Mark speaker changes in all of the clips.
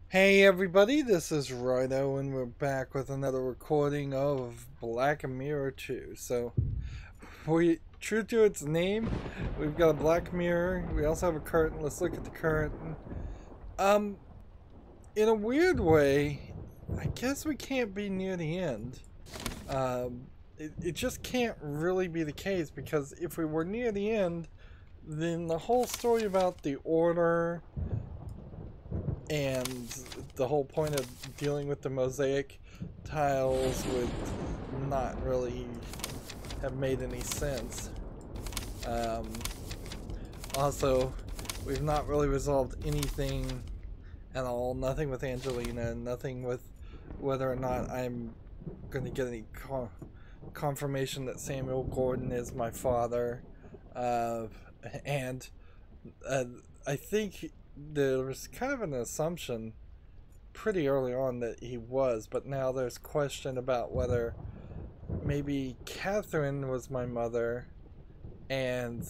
Speaker 1: Hey everybody, this is Rydo and we're back with another recording of Black Mirror 2. So, true to its name, we've got a black mirror, we also have a curtain. Let's look at the curtain. Um, in a weird way, I guess we can't be near the end. It just can't really be the case, because if we were near the end, then the whole story about the order and the whole point of dealing with the mosaic tiles would not really have made any sense. Also, we've not really resolved anything at all. Nothing with Angelina, nothing with whether or not I'm going to get any confirmation that Samuel Gordon is my father. And I think there was kind of an assumption pretty early on that he was, but now there's question about whether maybe Catherine was my mother, and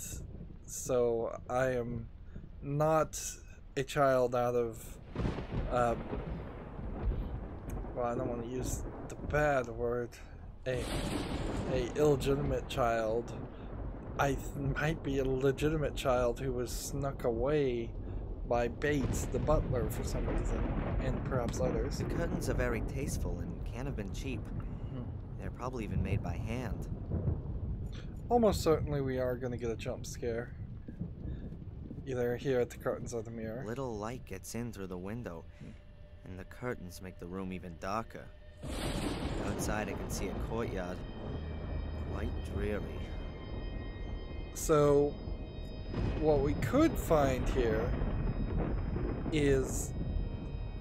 Speaker 1: so I am not a child out of, well, I don't want to use the bad word, a illegitimate child. I might be a legitimate child who was snuck away by Bates, the butler, for some reason, and perhaps others.
Speaker 2: The curtains are very tasteful and can't have been cheap. They're probably even made by hand.
Speaker 1: Almost certainly we are going to get a jump scare. Either here at the curtains or the mirror.
Speaker 2: Little light gets in through the window, and the curtains make the room even darker. Outside I can see a courtyard. Quite dreary.
Speaker 1: So, what we could find here is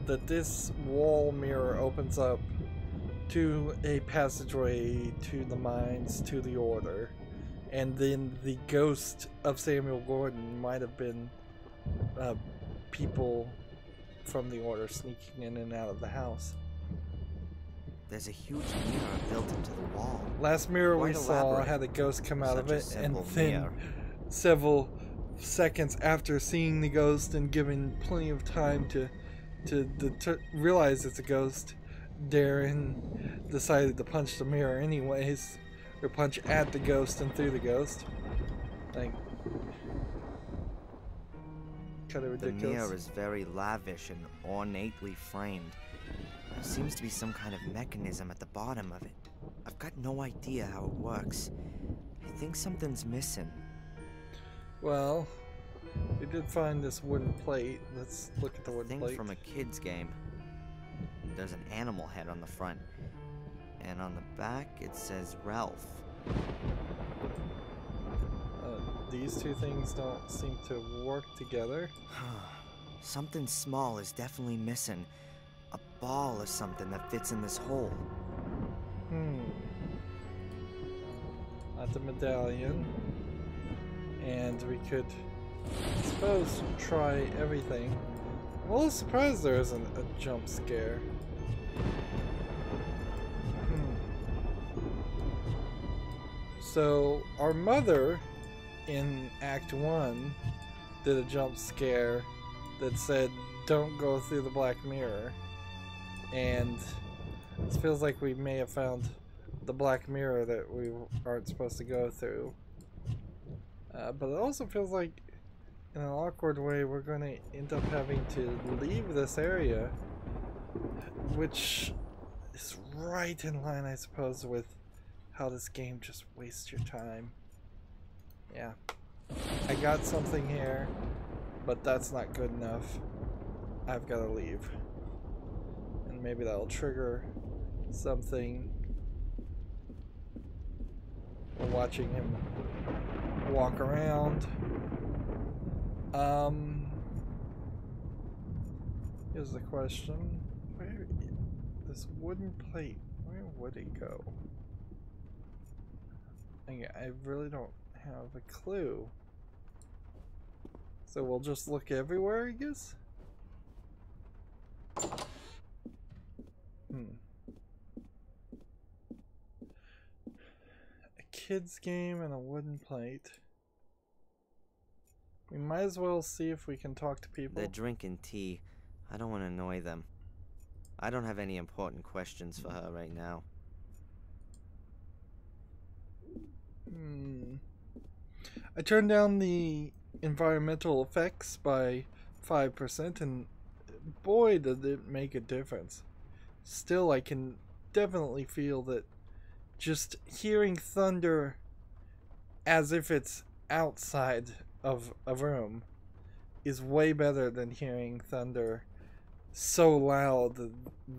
Speaker 1: that this wall mirror opens up to a passageway to the mines, to the order, and then the ghost of Samuel Gordon might have been people from the order sneaking in and out of the house.
Speaker 2: There's a huge mirror built into the wall.
Speaker 1: Last mirror we
Speaker 2: Quite
Speaker 1: saw
Speaker 2: elaborate.
Speaker 1: had a ghost come out of
Speaker 2: Such a
Speaker 1: it, and
Speaker 2: simple
Speaker 1: then
Speaker 2: mirror.
Speaker 1: several seconds after seeing the ghost and giving plenty of time to realize it's a ghost, Darren decided to punch the mirror anyways, or punch at the ghost and through the ghost. Like, kind of ridiculous.
Speaker 2: The mirror is very lavish and ornately framed. There seems to be some kind of mechanism at the bottom of it. I've got no idea how it works. I think something's missing.
Speaker 1: Well, we did find this wooden plate. Let's look at the wooden plate.
Speaker 2: From a kid's game. There's an animal head on the front, and on the back it says Ralph.
Speaker 1: These two things don't seem to work together.
Speaker 2: Something small is definitely missing. A ball or something that fits in this hole.
Speaker 1: Not the medallion. And we could, I suppose, try everything. I'm a little surprised there isn't a jump scare. So, our mother in Act 1 did a jump scare that said, "Don't go through the black mirror." And it feels like we may have found the black mirror that we aren't supposed to go through. But it also feels like, in an awkward way, we're going to end up having to leave this area, which is right in line, I suppose, with how this game just wastes your time. Yeah. I got something here, but that's not good enough. I've got to leave. And maybe that'll trigger something. We're watching him walk around. Here's the question. Where, this wooden plate, where would it go? I really don't have a clue. So we'll just look everywhere, I guess? A kid's game and a wooden plate. We might as well see if we can talk to people.
Speaker 2: They're drinking tea. I don't want to annoy them. I don't have any important questions for her right now.
Speaker 1: I turned down the environmental effects by 5%, and boy, did it make a difference. Still, I can definitely feel that just hearing thunder as if it's outside of a room is way better than hearing thunder so loud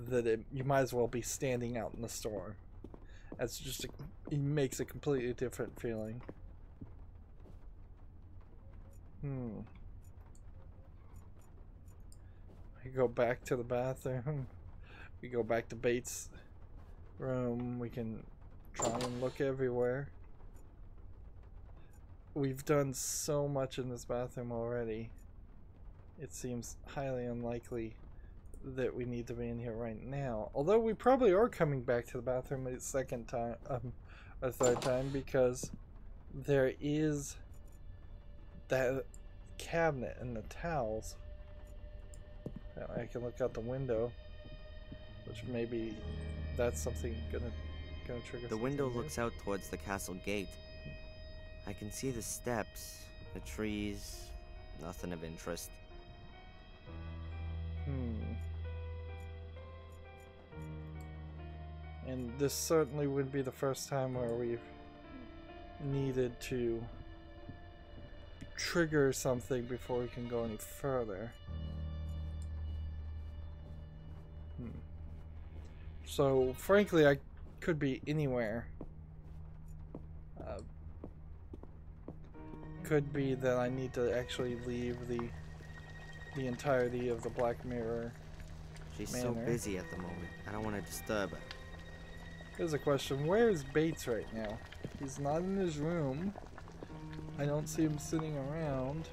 Speaker 1: that you might as well be standing out in the storm. That's just it makes a completely different feeling. We go back to the bathroom. We go back to Bates' room. We can try and look everywhere. We've done so much in this bathroom already. It seems highly unlikely that we need to be in here right now. Although we probably are coming back to the bathroom a second time, a third time, because there is that cabinet and the towels. I can look out the window, which maybe that's something gonna trigger.
Speaker 2: The window looks out towards the castle gate. I can see the steps, the trees, nothing of interest.
Speaker 1: And this certainly would be the first time where we've needed to trigger something before we can go any further. So, frankly, I could be anywhere. Could be that I need to actually leave the entirety of the Black Mirror.
Speaker 2: She's
Speaker 1: manor.
Speaker 2: So busy at the moment. I don't want to disturb her.
Speaker 1: Here's a question. Where is Bates right now? He's not in his room. I don't see him sitting around.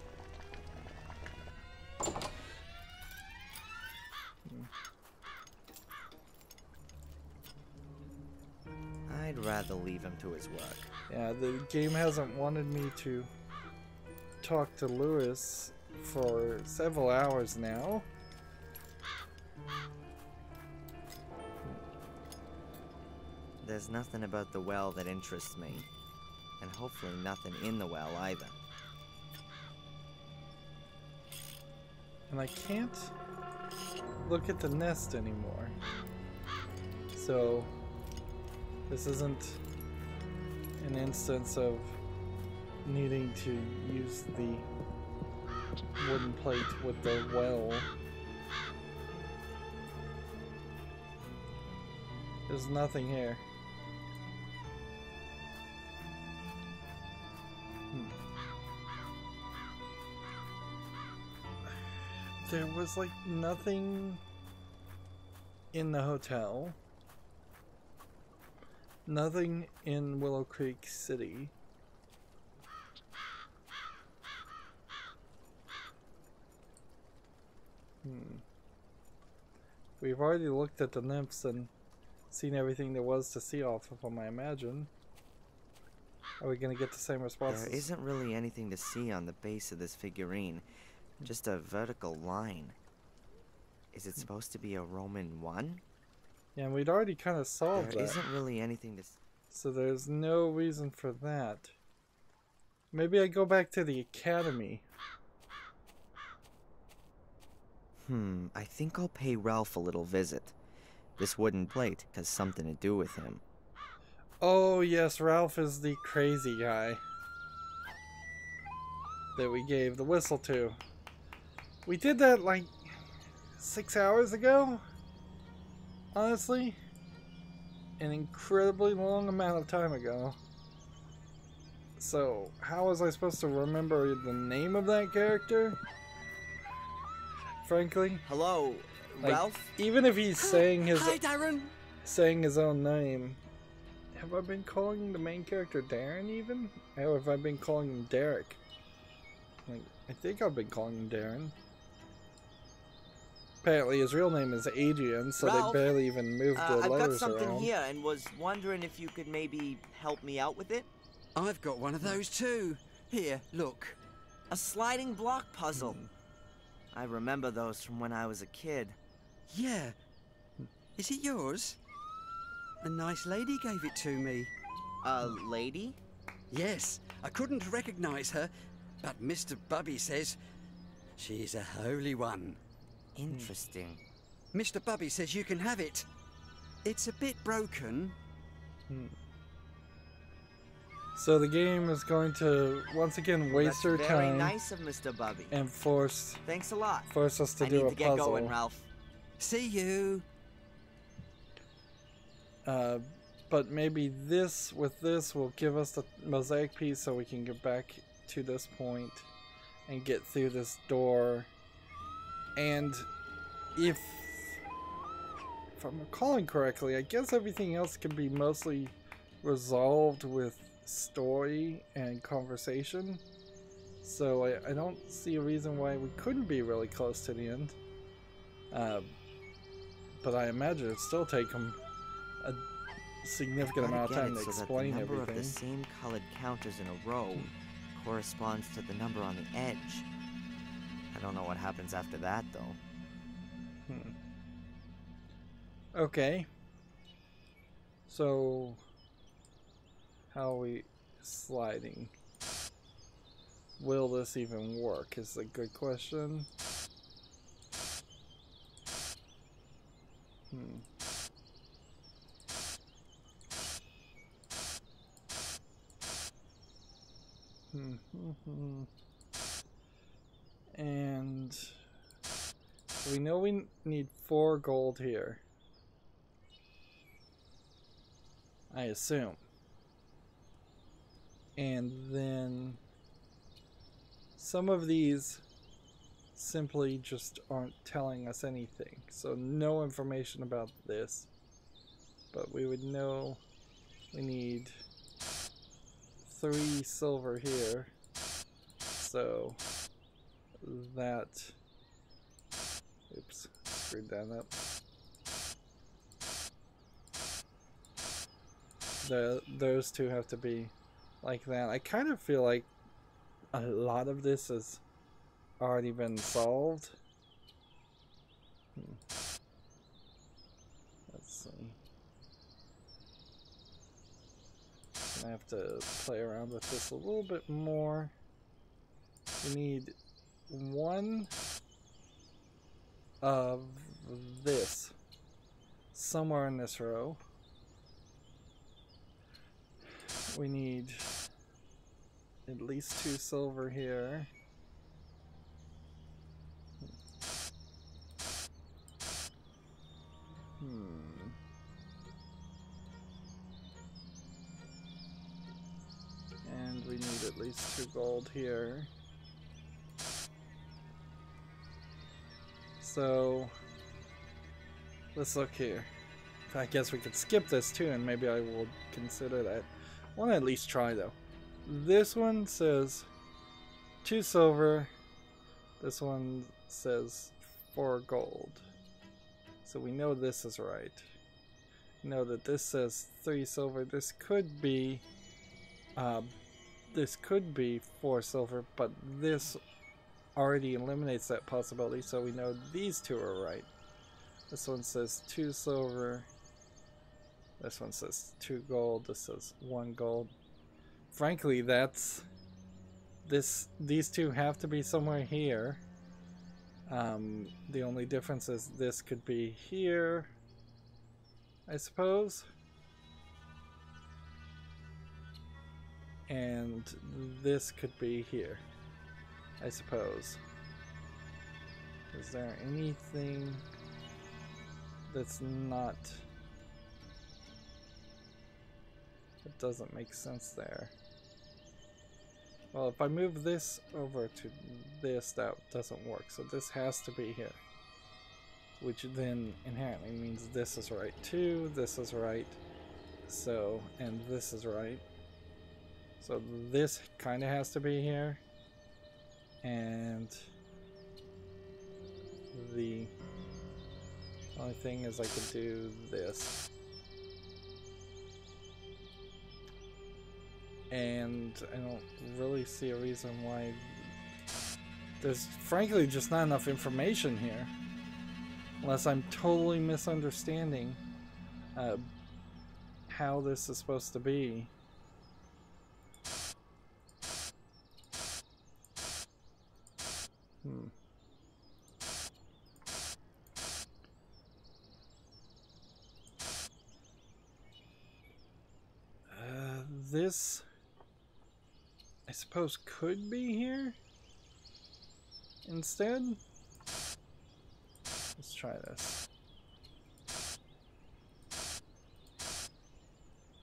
Speaker 2: I'd rather leave him to his work.
Speaker 1: Yeah, the game hasn't wanted me to talk to Lewis for several hours now.
Speaker 2: There's nothing about the well that interests me. And hopefully nothing in the well either.
Speaker 1: And I can't look at the nest anymore. So this isn't an instance of needing to use the wooden plate with the well. There's nothing here. There was like nothing in the hotel. Nothing in Willow Creek City. We've already looked at the nymphs and seen everything there was to see off of them, I imagine. Are we gonna get the same responses?
Speaker 2: There isn't really anything to see on the base of this figurine. Just a vertical line. Is it supposed to be a Roman 1?
Speaker 1: Yeah, and we'd already kind of solved that.
Speaker 2: There isn't really anything to...
Speaker 1: So there's no reason for that. Maybe I go back to the academy.
Speaker 2: I think I'll pay Ralph a little visit. This wooden plate has something to do with him.
Speaker 1: Oh yes, Ralph is the crazy guy that we gave the whistle to. We did that like 6 hours ago? Honestly? An incredibly long amount of time ago. So, how was I supposed to remember the name of that character? Frankly?
Speaker 2: Hello,
Speaker 1: Like,
Speaker 2: Ralph?
Speaker 1: even if he's saying his
Speaker 3: Hi, Darren.
Speaker 1: saying his own name, have I been calling the main character Darren even? Or have I been calling him Derek? Like, I think I've been calling him Darren. Apparently his real name is Adrian, so
Speaker 2: Ralph,
Speaker 1: they barely even moved the
Speaker 2: I've got
Speaker 1: letters
Speaker 2: something
Speaker 1: around.
Speaker 2: here and was wondering if you could maybe help me out with it.
Speaker 3: I've got one of those too. Here, look.
Speaker 2: A sliding block puzzle. I remember those from when I was a kid.
Speaker 3: Yeah. Is it yours? A nice lady gave it to me.
Speaker 2: A lady?
Speaker 3: Yes, I couldn't recognize her, but Mr. Bubby says she's a holy one.
Speaker 2: Interesting.
Speaker 3: Mr. Bubby says you can have it. It's a bit broken.
Speaker 1: So the game is going to once again waste our
Speaker 2: That's
Speaker 1: time
Speaker 2: very nice of Mr. Bubby.
Speaker 1: and force
Speaker 2: Thanks a lot.
Speaker 1: us to
Speaker 2: I
Speaker 1: do
Speaker 2: need
Speaker 1: a
Speaker 2: to get
Speaker 1: puzzle.
Speaker 2: going, Ralph.
Speaker 3: See you.
Speaker 1: But maybe this will give us the mosaic piece so we can get back to this point and get through this door. And if I'm recalling correctly, I guess everything else can be mostly resolved with story and conversation. So I don't see a reason why we couldn't be really close to the end. But I imagine it'd still take them a significant amount of time to explain
Speaker 2: the number
Speaker 1: everything.
Speaker 2: of the same colored counters in a row corresponds to the number on the edge. I don't know what happens after that, though.
Speaker 1: Okay. So, how are we sliding? Will this even work is a good question. And we know we need 4 gold here. I assume. And then some of these simply just aren't telling us anything. So no information about this. But we would know we need 3 silver here. So that, oops, screwed that up. Those two have to be like that. I kind of feel like a lot of this has already been solved. Let's see. I have to play around with this a little bit more. We need 1 of this somewhere in this row. We need at least 2 silver here. And we need at least 2 gold here. So let's look here. I guess we could skip this too, and maybe I will consider that. I want to at least try though. This one says 2 silver. This one says 4 gold. So we know this is right. We know that this says 3 silver. This could be 4 silver, but this already eliminates that possibility, so we know these 2 are right. This one says 2 silver. This one says 2 gold. This says 1 gold. Frankly, these 2 have to be somewhere here. The only difference is this could be here, I suppose. And this could be here, I suppose. Is there anything that's not... It doesn't make sense there. Well, if I move this over to this, that doesn't work. So this has to be here. Which then inherently means this is right too, this is right. So, and this is right. So this kind of has to be here. And the only thing is I could do this. And I don't really see a reason why There's frankly just not enough information here. Unless I'm totally misunderstanding how this is supposed to be. This, I suppose, could be here instead. Let's try this.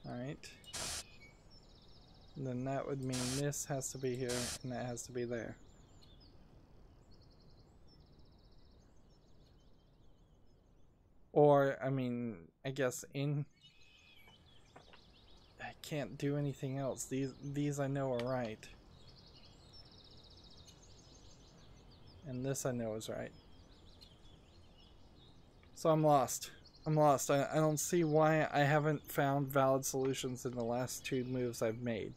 Speaker 1: Alright. Then that would mean this has to be here and that has to be there. Or, I mean, I guess in... I can't do anything else. These I know are right. And this I know is right. So I'm lost. I'm lost. I don't see why I haven't found valid solutions in the last 2 moves I've made.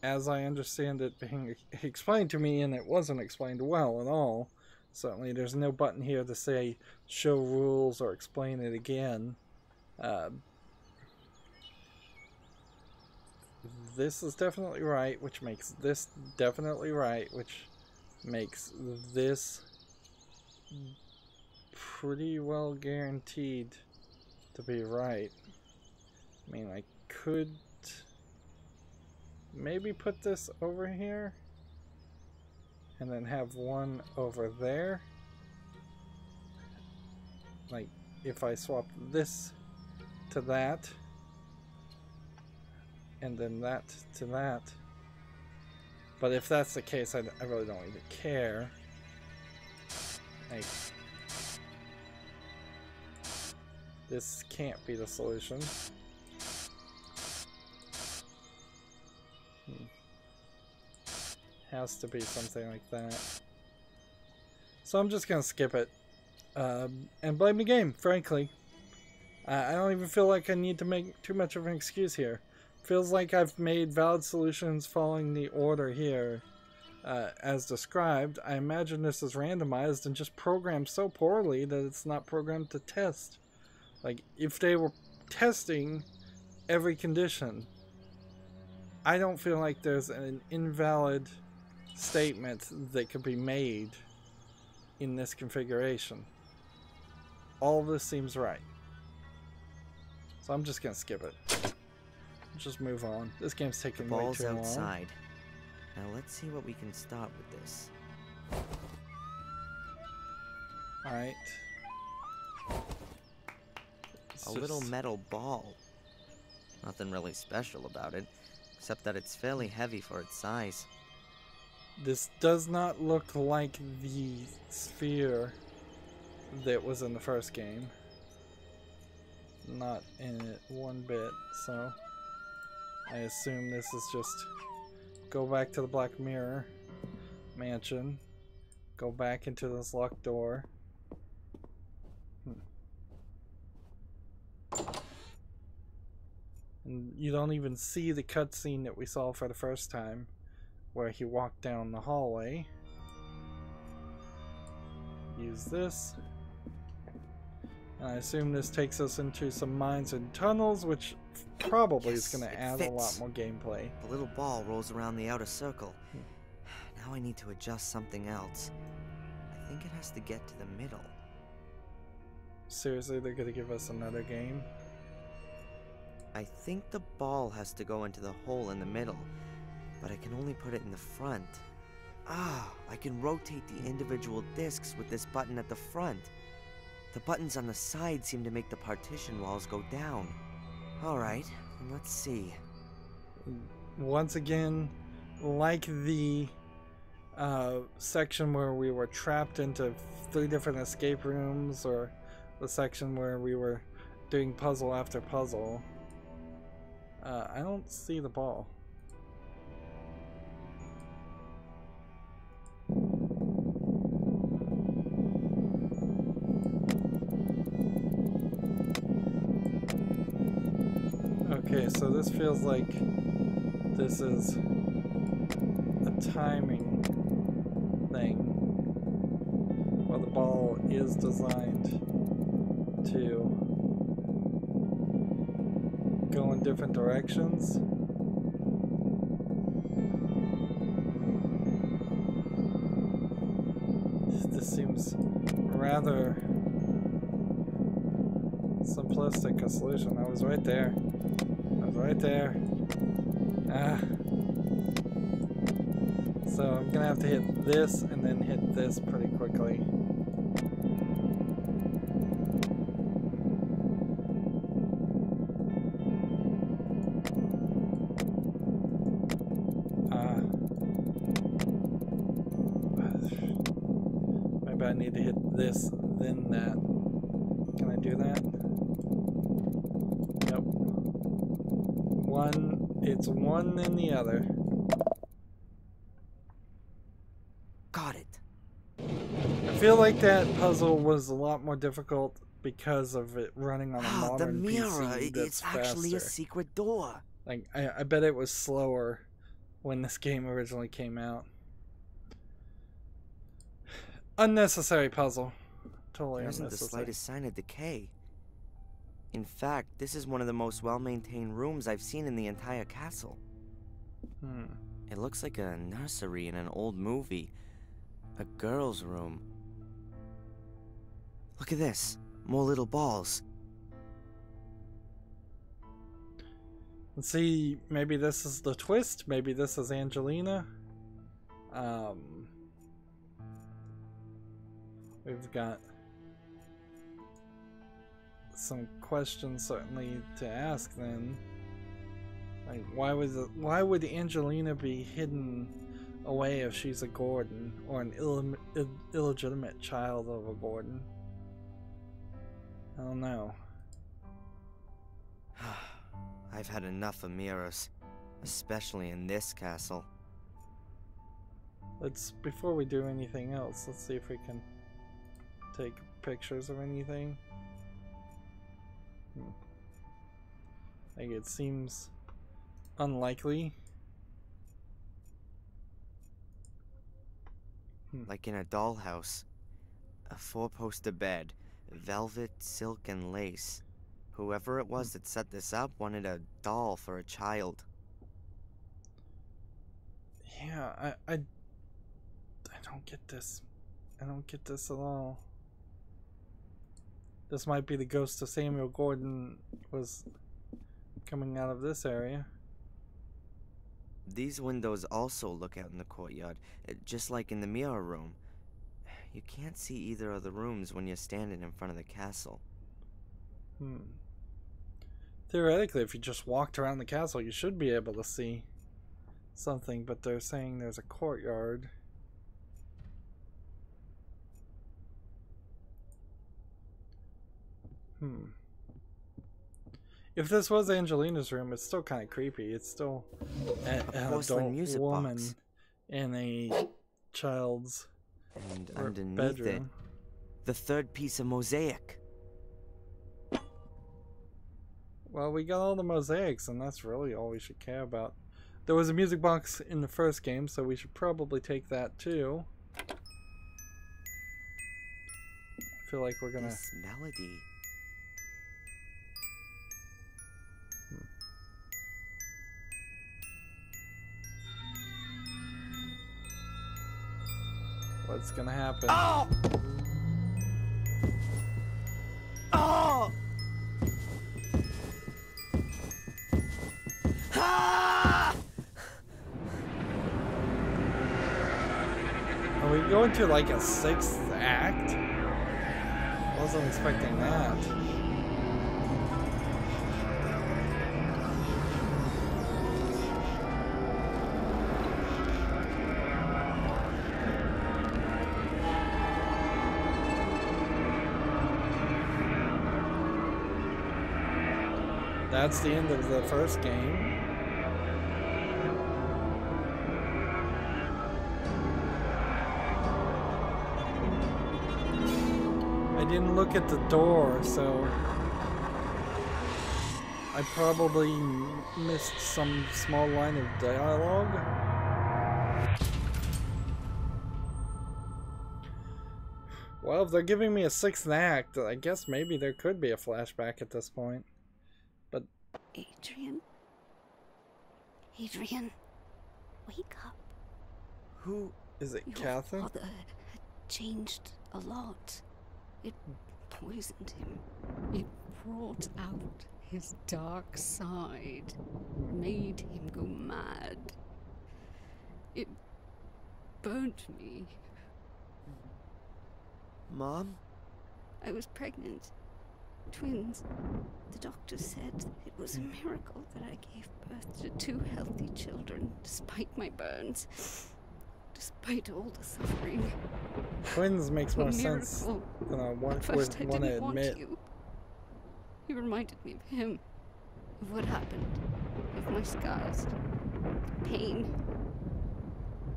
Speaker 1: As I understand it being explained to me, and it wasn't explained well at all. Certainly there's no button here to say show rules or explain it again. This is definitely right, which makes this definitely right, which makes this pretty well guaranteed to be right. I mean, I could maybe put this over here and then have one over there. Like, if I swap this to that and then that to that. But if that's the case, I really don't even care. Like, this can't be the solution. Has to be something like that. So I'm just gonna skip it. And blame the game, frankly. I don't even feel like I need to make too much of an excuse here. Feels like I've made valid solutions following the order here as described. I imagine this is randomized and just programmed so poorly that it's not programmed to test. Like, if they were testing every condition, I don't feel like there's an invalid statement that could be made in this configuration. All of this seems right. So I'm just gonna skip it. Just move on. This game's taking way too long.
Speaker 2: Ball's outside. Now let's see what we can start with this.
Speaker 1: Alright.
Speaker 2: A little metal ball. Nothing really special about it, except that it's fairly heavy for its size.
Speaker 1: This does not look like the sphere that was in the first game. Not in it one bit, so I assume this is just go back to the Black Mirror mansion, go back into this locked door. And you don't even see the cutscene that we saw for the first time, where he walked down the hallway. Use this. And I assume this takes us into some mines and tunnels, which probably is going to add a lot more gameplay.
Speaker 2: The little ball rolls around the outer circle. Now I need to adjust something else. I think it has to get to the middle.
Speaker 1: Seriously, they're going to give us another game?
Speaker 2: I think the ball has to go into the hole in the middle, but I can only put it in the front. Ah, I can rotate the individual discs with this button at the front. The buttons on the side seem to make the partition walls go down. Alright, let's see.
Speaker 1: Once again, like the section where we were trapped into 3 different escape rooms, or the section where we were doing puzzle after puzzle, I don't see the ball. Okay, so this feels like this is a timing thing. Well, the ball is designed to go in different directions. This seems rather simplistic a solution. I was right there. I was right there. Ah. So I'm gonna have to hit this and then hit this pretty quickly. Maybe I need to hit this, then that. Can I do that? Nope. It's one then the other.
Speaker 2: Got it.
Speaker 1: I feel like that puzzle was a lot more difficult because of it running on a modern
Speaker 2: the mirror.
Speaker 1: PC that's
Speaker 2: It's actually
Speaker 1: faster.
Speaker 2: a secret door.
Speaker 1: Like, I bet it was slower when this game originally came out. Unnecessary puzzle. Totally
Speaker 2: There isn't the
Speaker 1: unnecessary.
Speaker 2: slightest sign of decay. In fact, this is one of the most well-maintained rooms I've seen in the entire castle. It looks like a nursery in an old movie. A girl's room. Look at this. More little balls.
Speaker 1: Let's see, maybe this is the twist. Maybe this is Angelina. We've got some questions certainly to ask then. Like, why would Angelina be hidden away if she's a Gordon, or an illegitimate child of a Gordon? I don't know.
Speaker 2: I've had enough of mirrors, especially in this castle.
Speaker 1: Before we do anything else, let's see if we can take pictures of anything. Like, it seems unlikely.
Speaker 2: Like in a dollhouse. A 4-poster bed, velvet, silk, and lace. Whoever it was that set this up wanted a doll for a child.
Speaker 1: Yeah, I don't get this. I don't get this at all. This might be the ghost of Samuel Gordon was coming out of this area.
Speaker 2: These windows also look out in the courtyard, just like in the mirror room. You can't see either of the rooms when you're standing in front of the castle.
Speaker 1: Theoretically, if you just walked around the castle, you should be able to see something, but they're saying there's a courtyard. If this was Angelina's room, it's still kind of creepy. It's still an adult
Speaker 2: music
Speaker 1: woman
Speaker 2: box.
Speaker 1: in a child's
Speaker 2: And underneath
Speaker 1: bedroom.
Speaker 2: it, the third piece of mosaic.
Speaker 1: Well, we got all the mosaics, and that's really all we should care about. There was a music box in the first game, so we should probably take that too. I feel like we're gonna...
Speaker 2: This melody.
Speaker 1: What's gonna happen?
Speaker 2: Oh! Oh! Ah!
Speaker 1: Are we going to like a 6th act? Wasn't expecting that. That's the end of the first game. I didn't look at the door, so I probably missed some small line of dialogue. Well, if they're giving me a 6th act, I guess maybe there could be a flashback at this point. But...
Speaker 4: Adrian? Adrian, wake up.
Speaker 2: Who?
Speaker 1: Is it
Speaker 4: Your
Speaker 1: Catherine?
Speaker 4: father had changed a lot. It poisoned him. It brought out his dark side. Made him go mad. It burnt me.
Speaker 2: Mom?
Speaker 4: I was pregnant. Twins. The doctor said it was a miracle that I gave birth to 2 healthy children, despite my burns. Despite all the suffering.
Speaker 1: Twins makes more
Speaker 4: Miracle.
Speaker 1: sense than I
Speaker 4: At
Speaker 1: would
Speaker 4: first I
Speaker 1: want to
Speaker 4: didn't want
Speaker 1: admit.
Speaker 4: you. You reminded me of him. Of what happened. Of my scars. The pain.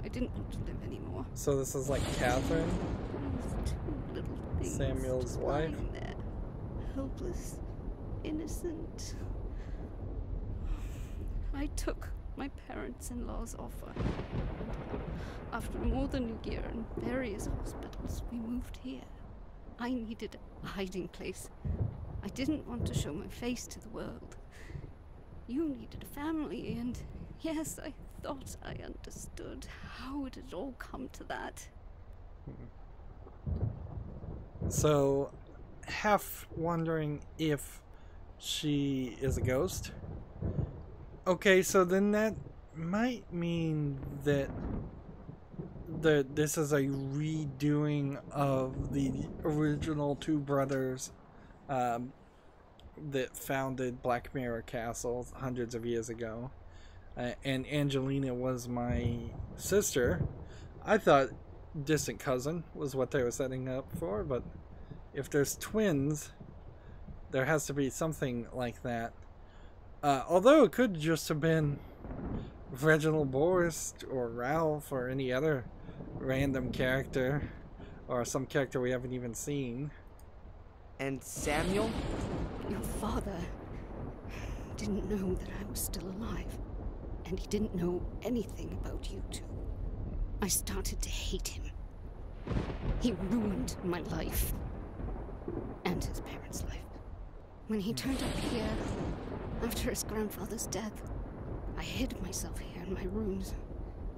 Speaker 4: I didn't want to live anymore.
Speaker 1: So this is like Catherine?
Speaker 4: These 2 little things
Speaker 1: Samuel's
Speaker 4: just
Speaker 1: wife?
Speaker 4: lying there. Helpless. Innocent. I took my parents-in-law's offer. After more than a year in various hospitals, we moved here. I needed a hiding place. I didn't want to show my face to the world. You needed a family, and yes, I thought I understood. How had it all come to that?
Speaker 1: So, half wondering if she is a ghost. Okay, so then that might mean that this is a redoing of the original 2 brothers that founded Black Mirror Castle hundreds of years ago. And Angelina was my sister. I thought distant cousin was what they were setting up for, but if there's twins, there has to be something like that. Although it could just have been Reginald Borst or Ralph or any other random character, or some character we haven't even seen.
Speaker 2: And Samuel?
Speaker 4: Your father didn't know that I was still alive, and he didn't know anything about you 2. I started to hate him. He ruined my life, and his parents' life. When he turned up here, after his grandfather's death, I hid myself here in my rooms,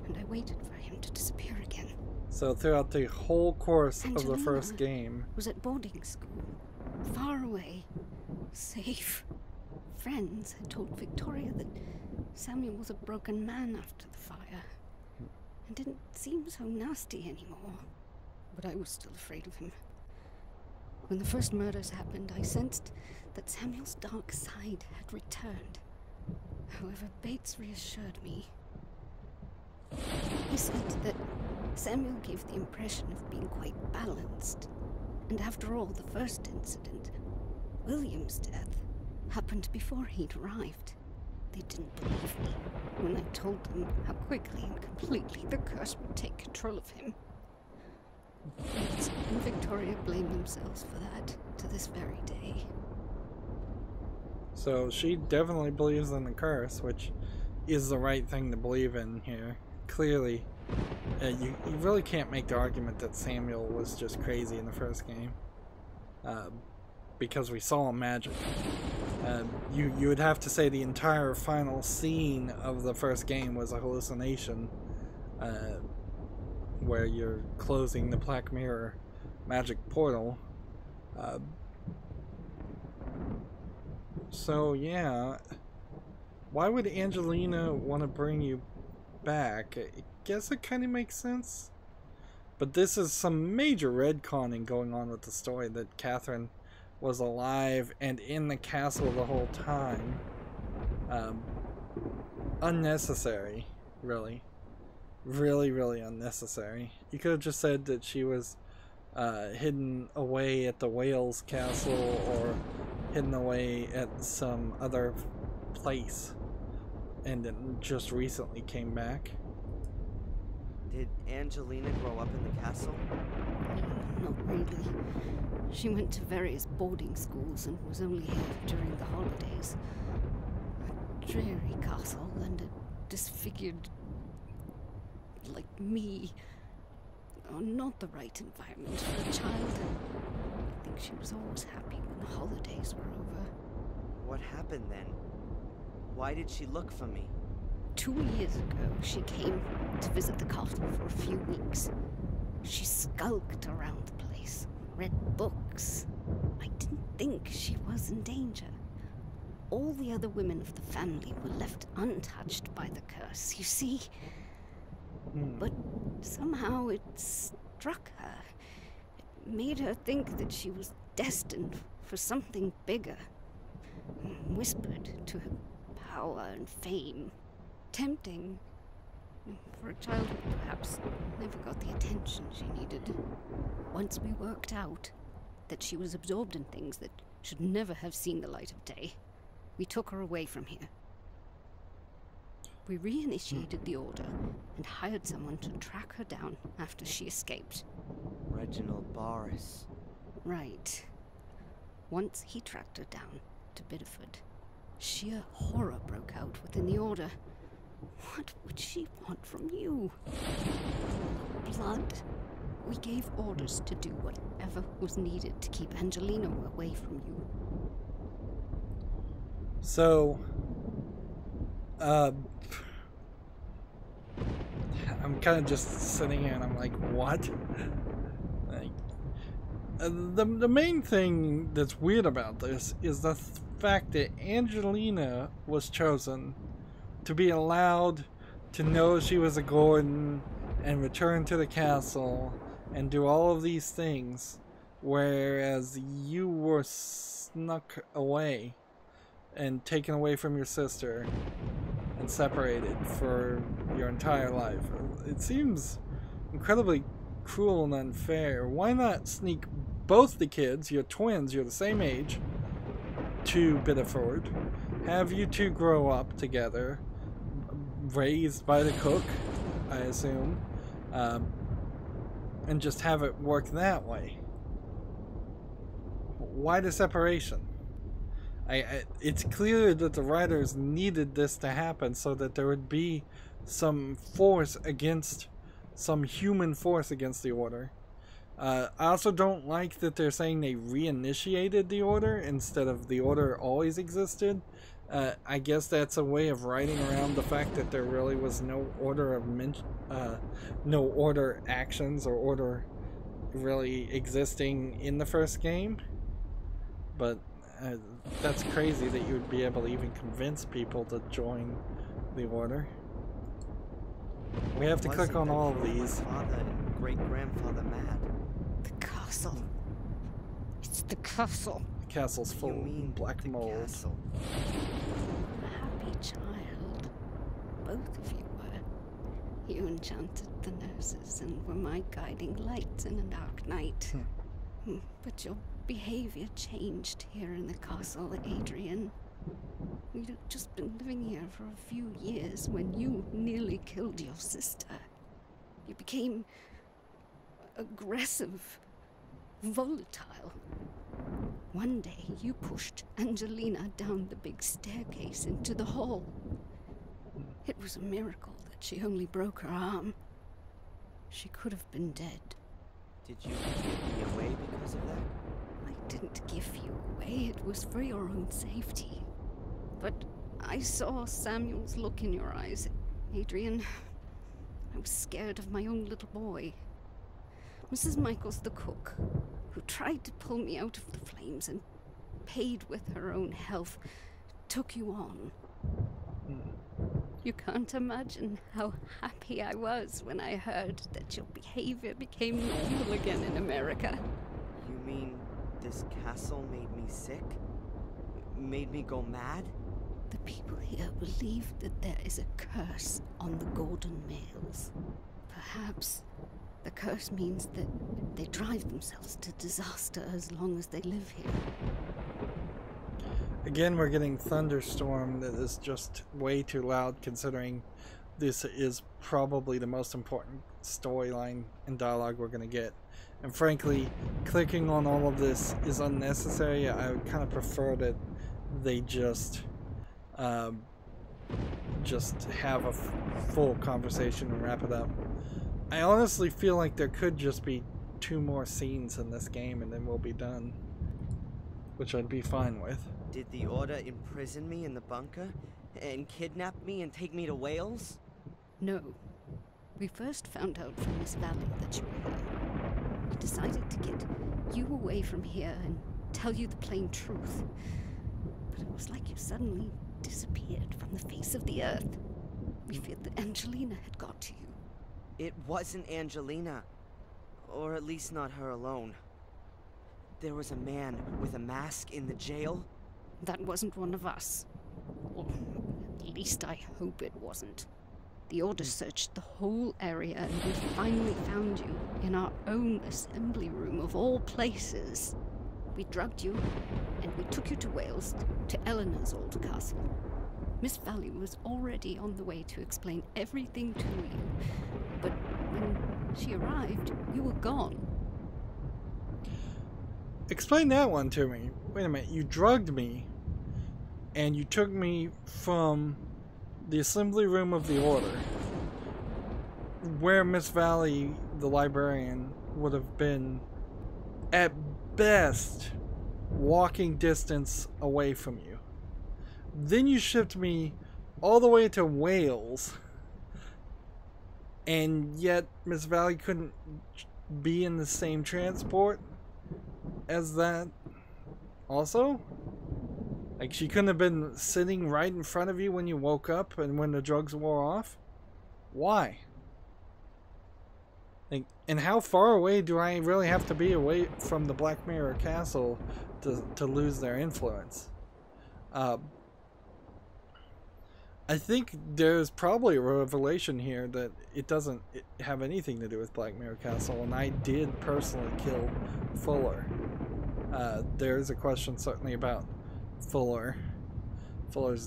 Speaker 4: and I waited for him to disappear again.
Speaker 1: So throughout the whole course of the
Speaker 4: Angelina
Speaker 1: first game,
Speaker 4: was at boarding school, far away, safe. Friends had told Victoria that Samuel was a broken man after the fire, and didn't seem so nasty anymore. But I was still afraid of him. When the first murders happened, I sensed that Samuel's dark side had returned. However, Bates reassured me. He said that Samuel gave the impression of being quite balanced. And after all, the first incident, William's death, happened before he'd arrived. They didn't believe me when I told them how quickly and completely the curse would take control of him. Bates and Victoria blame themselves for that to this very day.
Speaker 1: so she definitely believes in the curse, which is the right thing to believe in here. Clearly, you really can't make the argument that Samuel was just crazy in the first game, because we saw magic. You would have to say the entire final scene of the first game was a hallucination, where you're closing the Black Mirror magic portal. So yeah, why would Angelina want to bring you back? I guess it kind of makes sense. But this is some major retconning going on with the story, that Catherine was alive and in the castle the whole time. Unnecessary, really. Really unnecessary. You could have just said that she was hidden away at the whale's castle, or hidden away at some other place, and then just recently came back.
Speaker 2: Did Angelina grow up in the castle?
Speaker 4: Not really. She went to various boarding schools and was only here during the holidays. A dreary castle and a disfigured... like me. Oh, not the right environment for a child. she was always happy when the holidays were over.
Speaker 2: What happened then? Why did she look for me?
Speaker 4: 2 years ago, she came to visit the castle for a few weeks. She skulked around the place, read books. I didn't think she was in danger. All the other women of the family were left untouched by the curse, you see? But somehow it struck her. It made her think that she was destined for something bigger. Whispered to her power and fame. Tempting for a child who perhaps never got the attention she needed. Once we worked out that she was absorbed in things that should never have seen the light of day, we took her away from here. We reinitiated the order and hired someone to track her down after she escaped.
Speaker 2: Reginald Boris.
Speaker 4: Right. Once he tracked her down to Bideford, sheer horror broke out within the order. What would she want from you? Blood. We gave orders to do whatever was needed to keep Angelina away from you.
Speaker 1: So, I'm kind of just sitting here and I'm like, what? Like, the main thing that's weird about this is the fact that Angelina was chosen to be allowed to know she was a Gordon and return to the castle and do all of these things, whereas you were snuck away and taken away from your sister and separated for your entire life. It seems incredibly cruel and unfair. Why not sneak both the kids, your twins, you're the same age, to Bideford, have you two grow up together, raised by the cook, I assume, and just have it work that way? Why the separation? It's clear that the writers needed this to happen so that there would be some force against, some human force against the Order. I also don't like that they're saying they reinitiated the Order instead of the Order always existed. I guess that's a way of writing around the fact that there really was no order of no order actions or order really existing in the first game. But that's crazy that you would be able to even convince people to join the Order. We have to click on all of these.
Speaker 2: My father and great-grandfather mad.
Speaker 4: The castle. It's the castle.
Speaker 1: The castle's full of black mold.
Speaker 2: Castle?
Speaker 4: A happy child. Both of you were. You enchanted the nurses and were my guiding light in a dark night. But your behavior changed here in the castle, Adrian. We'd just been living here for a few years when you nearly killed your sister. You became aggressive, volatile. One day you pushed Angelina down the big staircase into the hall. It was a miracle that she only broke her arm. She could have been dead.
Speaker 2: Did you give me away because of that?
Speaker 4: I didn't give you away. It was for your own safety. But I saw Samuel's look in your eyes, Adrian. I was scared of my own little boy. Mrs. Michaels, the cook, who tried to pull me out of the flames and paid with her own health, took you on. You can't imagine how happy I was when I heard that your behavior became normal again in America.
Speaker 2: You mean this castle made me sick? Made me go mad?
Speaker 4: The people here believe that there is a curse on the Gordon males. Perhaps the curse means that they drive themselves to disaster as long as they live here.
Speaker 1: Again, we're getting Thunderstorm that is just way too loud, considering this is probably the most important storyline and dialogue we're going to get. And frankly, clicking on all of this is unnecessary. I would kind of prefer that they just have a full conversation and wrap it up. I honestly feel like there could just be 2 more scenes in this game and then we'll be done. which I'd be fine with.
Speaker 2: Did the Order imprison me in the bunker? And kidnap me and take me to Wales?
Speaker 4: No. We first found out from Miss Valley that you were here. We decided to get you away from here and tell you the plain truth. But it was like you suddenly disappeared from the face of the earth. We feared that Angelina had got to you.
Speaker 2: It wasn't Angelina. Or at least not her alone. There was a man with a mask in the jail.
Speaker 4: That wasn't one of us. Or at least I hope it wasn't. The Order searched the whole area and we finally found you in our own assembly room of all places. We drugged you and we took you to Wales, to Eleanor's old castle. Miss Valley was already on the way to explain everything to you, but when she arrived, you were gone.
Speaker 1: Explain that one to me. Wait a minute, you drugged me and you took me from the assembly room of the Order, where Miss Valley, the librarian, would have been at best walking distance away from you. Then you shipped me all the way to Wales, and yet Miss Valley couldn't be in the same transport as that also? Like, she couldn't have been sitting right in front of you when you woke up and when the drugs wore off? Why? Like, and how far away do I really have to be away from the Black Mirror Castle to lose their influence? I think there's probably a revelation here that it doesn't have anything to do with Black Mirror Castle, and I did personally kill Fuller. There's a question certainly about Fuller's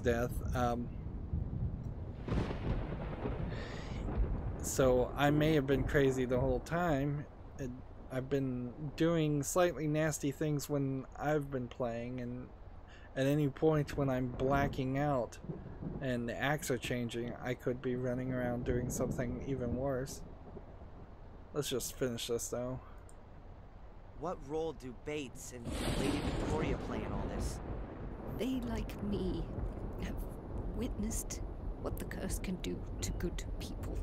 Speaker 1: death. So I may have been crazy the whole time. I've been doing slightly nasty things when I've been playing, and at any point when I'm blacking out and the acts are changing, I could be running around doing something even worse. Let's just finish this though.
Speaker 2: What role do Bates and Lady Victoria play in all this?
Speaker 4: They, like me, have witnessed what the curse can do to good people.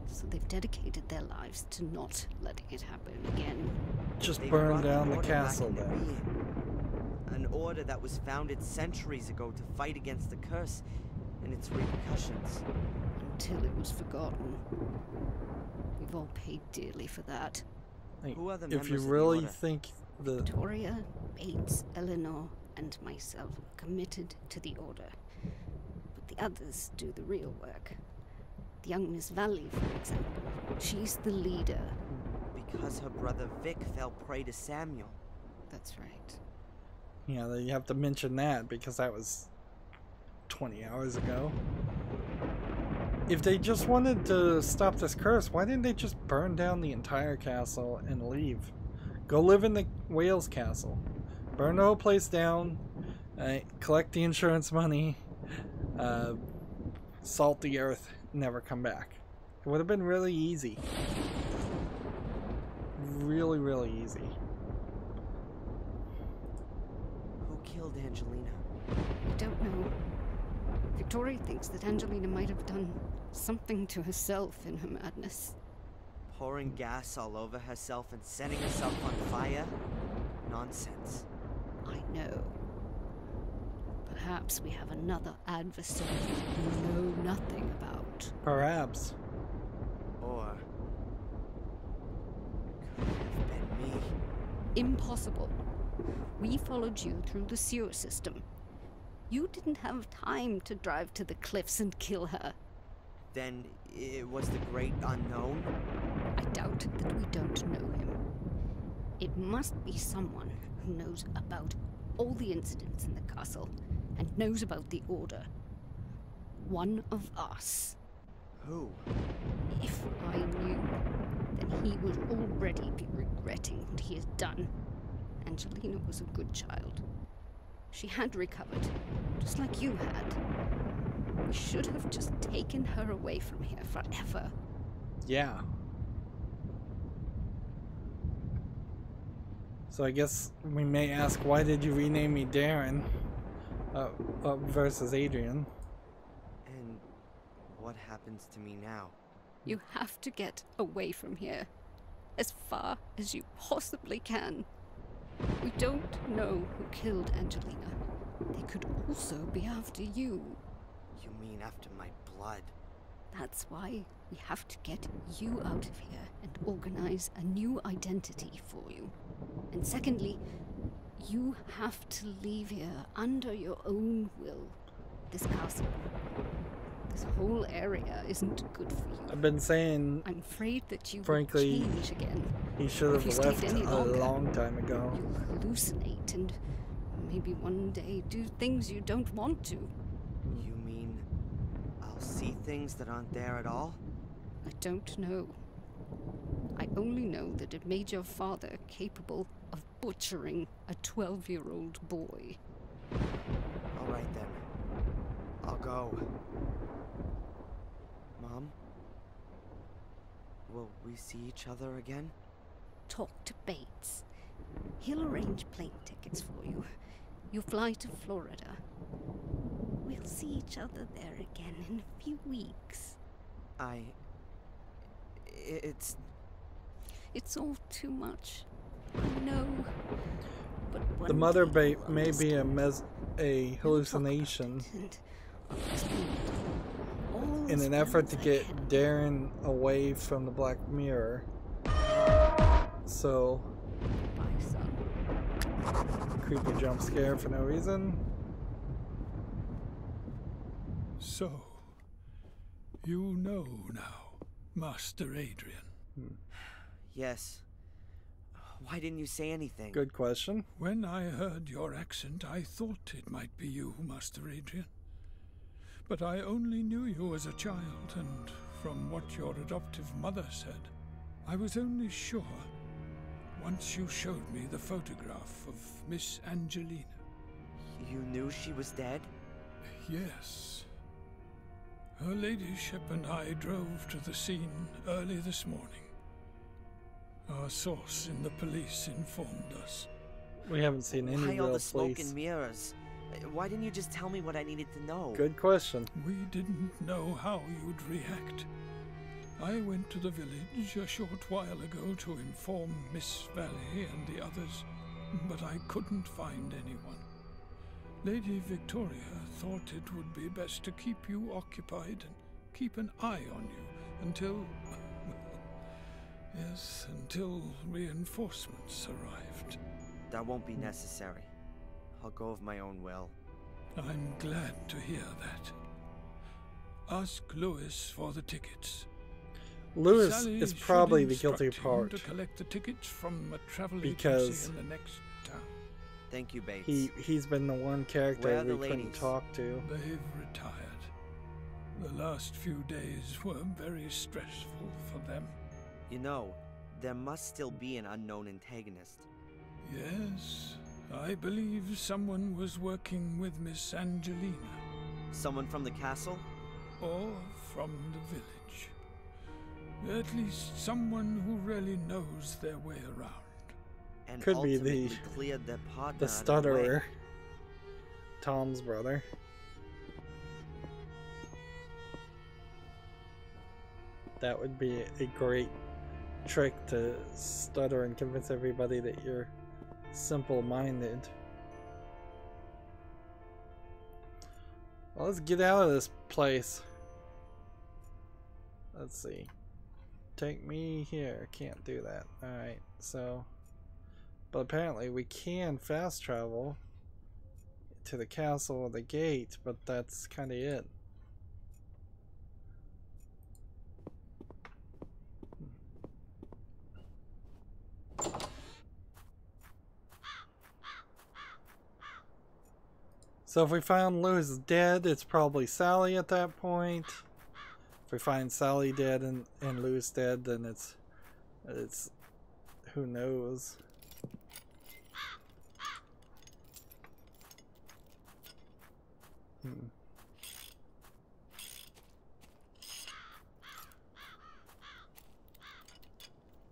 Speaker 4: So they've dedicated their lives to not letting it happen again.
Speaker 1: Just
Speaker 2: They
Speaker 1: burn
Speaker 2: brought
Speaker 1: down the
Speaker 2: Order back
Speaker 1: castle
Speaker 2: into
Speaker 1: then.
Speaker 2: being. An Order that was founded centuries ago to fight against the curse and its repercussions.
Speaker 4: Until it was forgotten. We've all paid dearly for that.
Speaker 1: Like,
Speaker 2: Who are the
Speaker 1: if
Speaker 2: members
Speaker 1: you
Speaker 2: of the
Speaker 1: really
Speaker 2: Order?
Speaker 1: think the
Speaker 4: Victoria, Bates, Eleanor, and myself are committed to the Order. But the others do the real work. The young Miss Valley, for example, she's the leader.
Speaker 2: Because her brother Vic fell prey to Samuel.
Speaker 4: That's right.
Speaker 1: yeah, you have to mention that because that was 20 hours ago. If they just wanted to stop this curse, why didn't they just burn down the entire castle and leave? Go live in the Wales castle. Burn the whole place down, collect the insurance money, salt the earth, never come back. It would have been really easy. Really, really easy.
Speaker 2: Who killed Angelina?
Speaker 4: I don't know. Victoria thinks that Angelina might have done something to herself in her madness.
Speaker 2: Pouring gas all over herself and setting herself on fire? Nonsense.
Speaker 4: I know. Perhaps we have another adversary we know nothing about.
Speaker 1: Perhaps.
Speaker 2: Or could it have been me?
Speaker 4: Impossible. We followed you through the sewer system. You didn't have time to drive to the cliffs and kill her.
Speaker 2: Then it was the great unknown?
Speaker 4: I doubt that we don't know him. It must be someone who knows about all the incidents in the castle and knows about the Order. One of us.
Speaker 2: Who?
Speaker 4: If I knew, then he would already be regretting what he has done. Angelina was a good child. She had recovered, just like you had. We should have just taken her away from here forever.
Speaker 1: Yeah. So I guess we may ask, why did you rename me Darren versus Adrian?
Speaker 2: And what happens to me now?
Speaker 4: You have to get away from here. As far as you possibly can. We don't know who killed Angelina. They could also be after you.
Speaker 2: You mean after my blood?
Speaker 4: That's why we have to get you out of here and organize a new identity for you. And secondly, you have to leave here under your own will. This castle, this whole area isn't good for you.
Speaker 1: I've been saying,
Speaker 4: I'm afraid that you
Speaker 1: frankly,
Speaker 4: will change again.
Speaker 1: he should
Speaker 4: If you
Speaker 1: have
Speaker 4: stayed
Speaker 1: left
Speaker 4: any
Speaker 1: a
Speaker 4: longer,
Speaker 1: long time ago.
Speaker 4: You'll hallucinate and maybe one day do things you don't want to.
Speaker 2: You mean I'll see things that aren't there at all?
Speaker 4: I don't know. I only know that it made your father capable of butchering a 12-year-old boy.
Speaker 2: All right then. I'll go. Mom? Will we see each other again?
Speaker 4: Talk to Bates. He'll arrange plane tickets for you. You fly to Florida. We'll see each other there again in a few weeks. It's all too much. I know. But one
Speaker 1: The mother
Speaker 4: day you'll
Speaker 1: may be
Speaker 4: understand.
Speaker 1: a hallucination
Speaker 4: And I'll explain it all
Speaker 1: in
Speaker 4: as
Speaker 1: an
Speaker 4: well
Speaker 1: effort
Speaker 4: as
Speaker 1: to
Speaker 4: I
Speaker 1: get
Speaker 4: can.
Speaker 1: Darren away from the Black Mirror. So,
Speaker 4: Bye, son.
Speaker 1: creepy jump scare for no reason.
Speaker 5: So, you know now, Master Adrian.
Speaker 2: Yes. Why didn't you say anything?
Speaker 1: Good question.
Speaker 5: When I heard your accent, I thought it might be you, Master Adrian. But I only knew you as a child, and from what your adoptive mother said, I was only sure once you showed me the photograph of Miss Angelina.
Speaker 2: You knew she was dead?
Speaker 5: Yes. Her ladyship and I drove to the scene early this morning. Our source in the police informed us.
Speaker 1: We haven't seen any
Speaker 2: Why all
Speaker 1: real
Speaker 2: the smoke
Speaker 1: police.
Speaker 2: and mirrors? Why didn't you just tell me what I needed to know?
Speaker 1: Good question.
Speaker 5: We didn't know how you'd react. I went to the village a short while ago to inform Miss Valley and the others, but I couldn't find anyone. Lady Victoria thought it would be best to keep you occupied and keep an eye on you until... yes, until reinforcements arrived.
Speaker 2: That won't be necessary. I'll go of my own will.
Speaker 5: I'm glad to hear that. Ask Lewis for the tickets.
Speaker 1: Lewis
Speaker 5: Sally
Speaker 1: is
Speaker 5: should
Speaker 1: probably the
Speaker 5: instruct
Speaker 1: guilty
Speaker 5: him
Speaker 1: part
Speaker 5: to collect the tickets from a travel
Speaker 1: because
Speaker 5: agency in the next town.
Speaker 2: Thank you, Bates.
Speaker 1: he's been the one
Speaker 2: Where
Speaker 1: character
Speaker 2: are the
Speaker 1: we couldn't
Speaker 2: ladies?
Speaker 1: talk to.
Speaker 5: They've retired. The last few days were very stressful for them.
Speaker 2: You know, there must still be an unknown antagonist.
Speaker 5: Yes, I believe someone was working with Miss Angelina,
Speaker 2: Someone from the castle?
Speaker 5: or from the village. At least someone who really knows their way around.
Speaker 2: And
Speaker 1: Could be
Speaker 2: ultimately cleared their partner
Speaker 1: The
Speaker 2: out of the way.
Speaker 1: stutterer. Tom's brother. That would be a great trick to stutter and convince everybody that you're simple-minded. Well, let's get out of this place. Let's see. Take me here. Can't do that. Alright, so... But apparently we can fast travel to the castle or the gate, but that's kind of it. So if we found Lewis dead, it's probably Sally at that point. If we find Sally dead and Lewis dead, then it's who knows.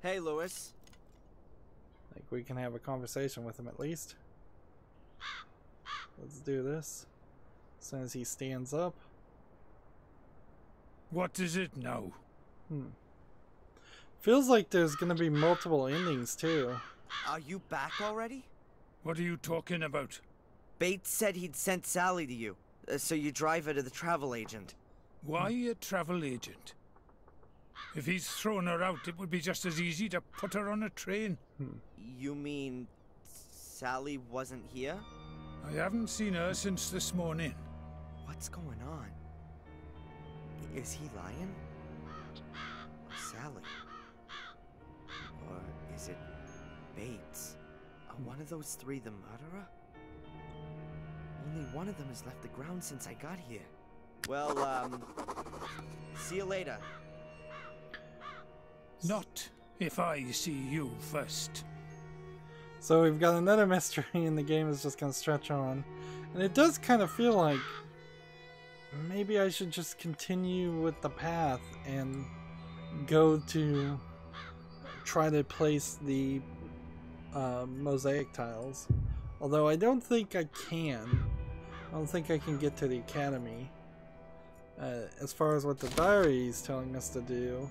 Speaker 2: Hey, Lewis.
Speaker 1: Like we can have a conversation with him at least. Let's do this. As soon as he stands up.
Speaker 5: What is it now?
Speaker 1: Feels like there's gonna be multiple endings too.
Speaker 2: Are you back already?
Speaker 5: What are you talking about?
Speaker 2: Bates said he'd sent Sally to you, so you drive her to the travel agent.
Speaker 5: Why a travel agent? If he's thrown her out, it would be just as easy to put her on a train.
Speaker 2: You mean Sally wasn't here?
Speaker 5: I haven't seen her since this morning.
Speaker 2: What's going on? Is he lying? Or Sally? Or is it Bates? Are one of those three the murderer? Only one of them has left the ground since I got here. Well, see you later.
Speaker 5: Not if I see you first.
Speaker 1: So we've got another mystery and the game is just going to stretch on. And it does kind of feel like maybe I should just continue with the path and go to try to place the mosaic tiles. Although I don't think I can. I don't think I can get to the academy. As far as what the diary is telling us to do,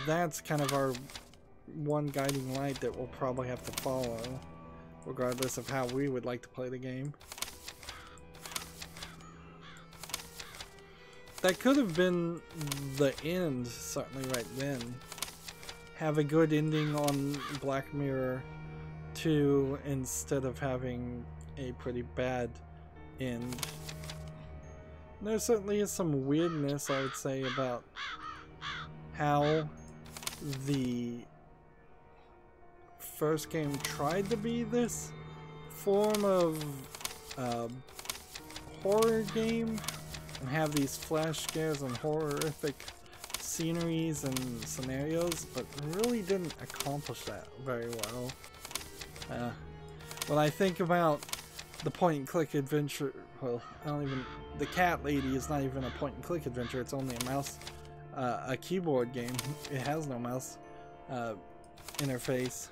Speaker 1: that's kind of our one guiding light that we'll probably have to follow, regardless of how we would like to play the game. That could have been the end, certainly right then. Have a good ending on Black Mirror 2 instead of having a pretty bad end. There certainly is some weirdness, I would say, about how the first game tried to be this form of horror game and have these flash scares and horrific sceneries and scenarios, but really didn't accomplish that very well. When I think about the point-and-click adventure, well, the cat lady is not even a point-and-click adventure, it's only a mouse, a keyboard game. It has no mouse interface.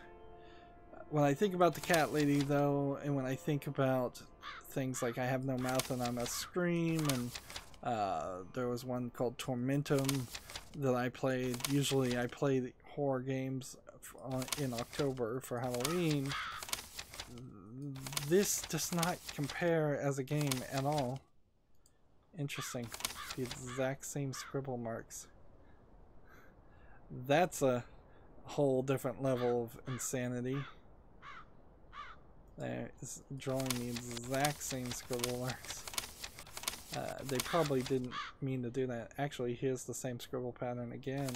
Speaker 1: When I think about the cat lady though, and when I think about things like I Have No Mouth and I Must Scream, and there was one called Tormentum that I played. Usually I play the horror games in October for Halloween. This does not compare as a game at all. Interesting. The exact same scribble marks. That's a whole different level of insanity. There is drawing the exact same scribble marks. They probably didn't mean to do that. Actually, here's the same scribble pattern again.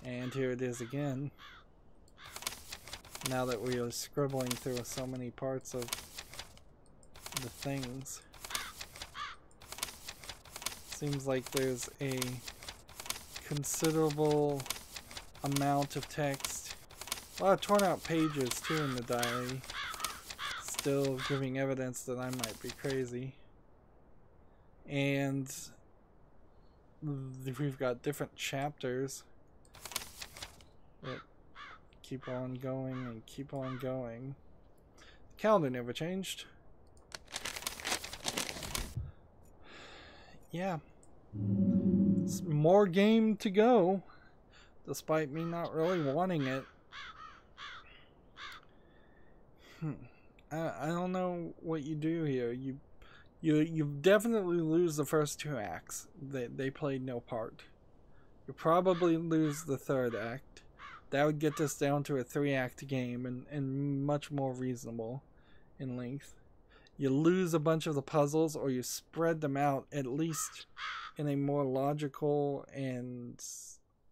Speaker 1: And here it is again. Now that we are scribbling through so many parts of the things. Seems like there's a considerable amount of text. A lot of torn out pages too in the diary. Still giving evidence that I might be crazy. And we've got different chapters that keep on going and keep on going. The calendar never changed. Yeah. It's more game to go, despite me not really wanting it. I don't know what you do here. You definitely lose the first two acts. They played no part. You probably lose the third act. That would get this down to a 3-act game and much more reasonable in length. You lose a bunch of the puzzles, or you spread them out at least in a more logical and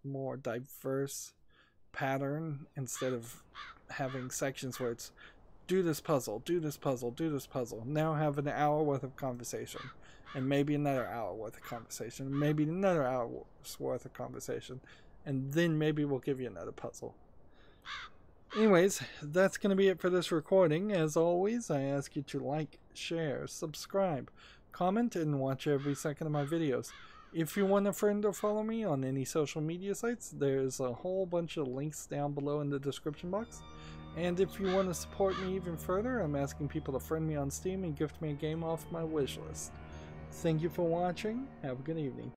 Speaker 1: more diverse pattern, instead of having sections where it's do this puzzle, do this puzzle, do this puzzle. Now have an hour worth of conversation, and maybe another hour worth of conversation, maybe another hour's worth of conversation, and then maybe we'll give you another puzzle. Anyways, that's going to be it for this recording. As always, I ask you to like, share, subscribe, comment, and watch every second of my videos. If you want a friend or follow me on any social media sites, there's a whole bunch of links down below in the description box. And if you want to support me even further, I'm asking people to friend me on Steam and gift me a game off my wish list. Thank you for watching. Have a good evening.